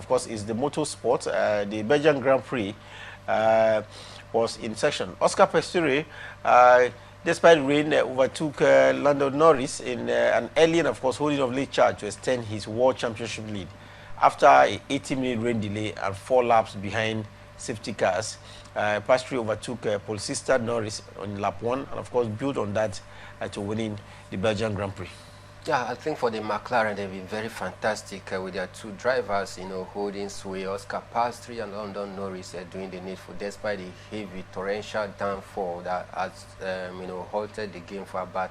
course, is the motorsport. The Belgian Grand Prix was in session. Oscar Piastri, despite rain, overtook Lando Norris in an early and, of course, holding of lead charge to extend his World Championship lead. After an 80-minute rain delay and 4 laps behind safety cars, Piastri overtook pole sister Norris on lap 1 and, of course, built on that to winning the Belgian Grand Prix. Yeah, I think for the McLaren, they've been very fantastic with their 2 drivers, holding sway. Oscar Piastri and Lando Norris doing the needful, despite the heavy torrential downfall that has, halted the game for about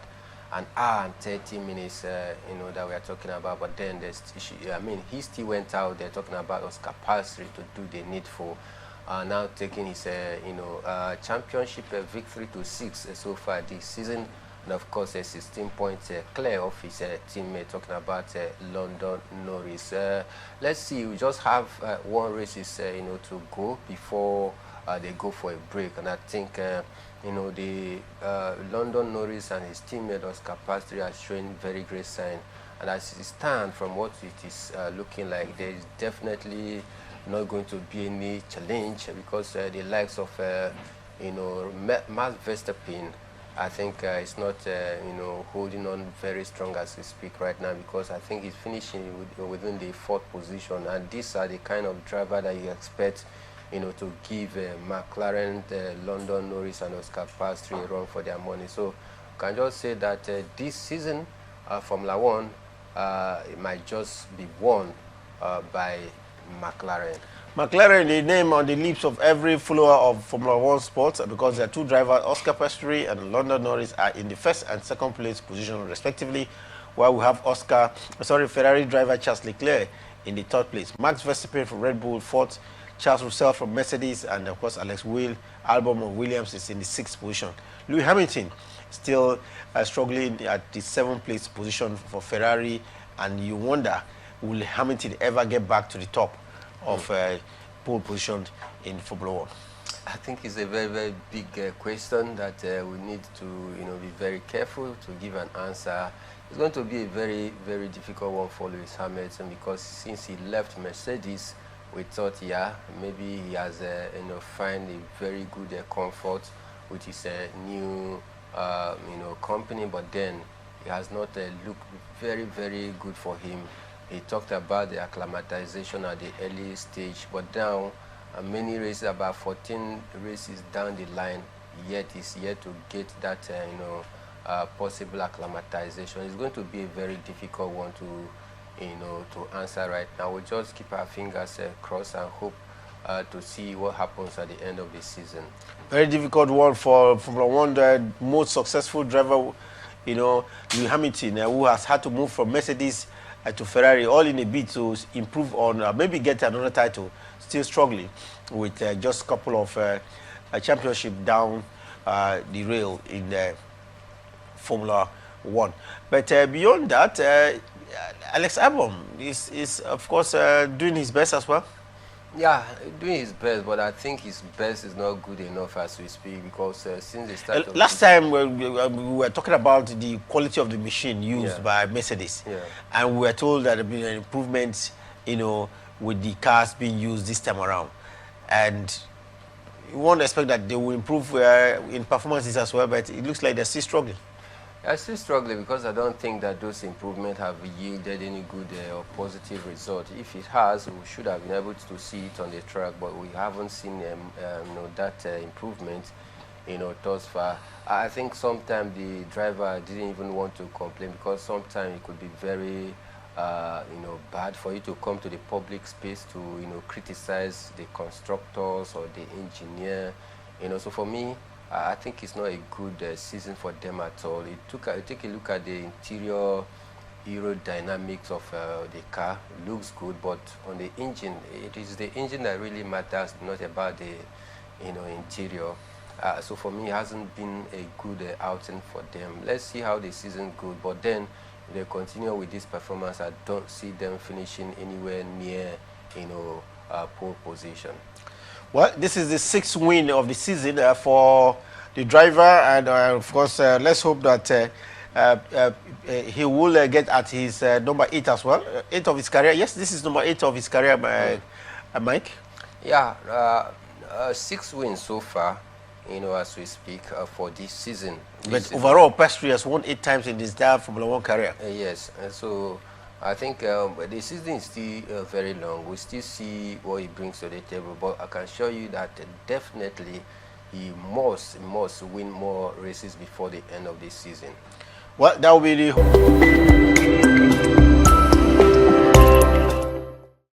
an hour and 30 minutes, that we are talking about. But then, he still went out there talking about Oscar Piastri to do the needful. Now taking his, championship victory to 6 so far this season. And of course, 16 points clear of his teammate, talking about Lando Norris. Let's see, we just have 1 race to go before they go for a break. And I think, the Lando Norris and his teammate Oscar Piastri are showing very great sign. And as it stands, from what it is looking like, there is definitely not going to be any challenge, because the likes of, Max Verstappen, I think it's not, holding on very strong as we speak right now, because I think he's finishing within the 4th position. And these are the kind of driver that you expect, to give McLaren, Lando Norris and Oscar Piastri a run for their money. So you can just say that this season, Formula 1, it might just be won by McLaren. McLaren, the name on the lips of every follower of Formula 1 sports, because their 2 drivers, Oscar Piastri and Lando Norris, are in the 1st and 2nd place position respectively, while we have Ferrari driver Charles Leclerc in the 3rd place. Max Verstappen from Red Bull 4th, Charles Russell from Mercedes, and of course Alex Albon of Williams is in the 6th position. Lewis Hamilton still struggling at the 7th place position for Ferrari, and you wonder, will Hamilton ever get back to the top of pole position in Formula 1? I think it's a very, very big question that we need to, be very careful to give an answer. It's going to be a very, very difficult one for Lewis Hamilton, because since he left Mercedes, we thought, yeah, maybe he has, find a very good comfort with his new, company, but then it has not looked very, very good for him. He talked about the acclimatization at the early stage, but now many races, about 14 races down the line, yet he's yet to get that possible acclimatization. It's going to be a very difficult one to answer right now. We'll just keep our fingers crossed and hope to see what happens at the end of the season. Very difficult one for Formula 1. The most successful driver, Lewis Hamilton, who has had to move from Mercedes to Ferrari, all in a bid to improve on, maybe get another title, still struggling with just a couple of championship down the rail in Formula 1. But beyond that, Alex Albon is of course doing his best as well. Yeah, doing his best, but I think his best is not good enough as we speak, because since the start last time we were talking about the quality of the machine used by Mercedes, and we were told that there had been an improvement, with the cars being used this time around, and you won't expect that they will improve in performances as well, but it looks like they're still struggling. I'm still struggling, because I don't think that those improvements have yielded any good or positive result. If it has, we should have been able to see it on the track, but we haven't seen that improvement thus far. I think sometimes the driver didn't even want to complain, because sometimes it could be very bad for you to come to the public space to criticize the constructors or the engineer. So for me, I think it's not a good season for them at all. Take a look at the interior aerodynamics of the car. It looks good, but on the engine, it is the engine that really matters, not about the interior. So for me, it hasn't been a good outing for them. Let's see how the season goes. But then, if they continue with this performance, I don't see them finishing anywhere near pole position. Well, this is the 6th win of the season for the driver, and of course, let's hope that he will get at his number 8 as well. 8 of his career. Yes, this is number 8 of his career, Mike. Yeah, 6 wins so far, as we speak, for this season. But overall, Piastri has won 8 times in his entire Formula 1 career. Yes, so I think the season is still very long. We still see what he brings to the table, but I can assure you that definitely he must win more races before the end of this season. Well, that will be the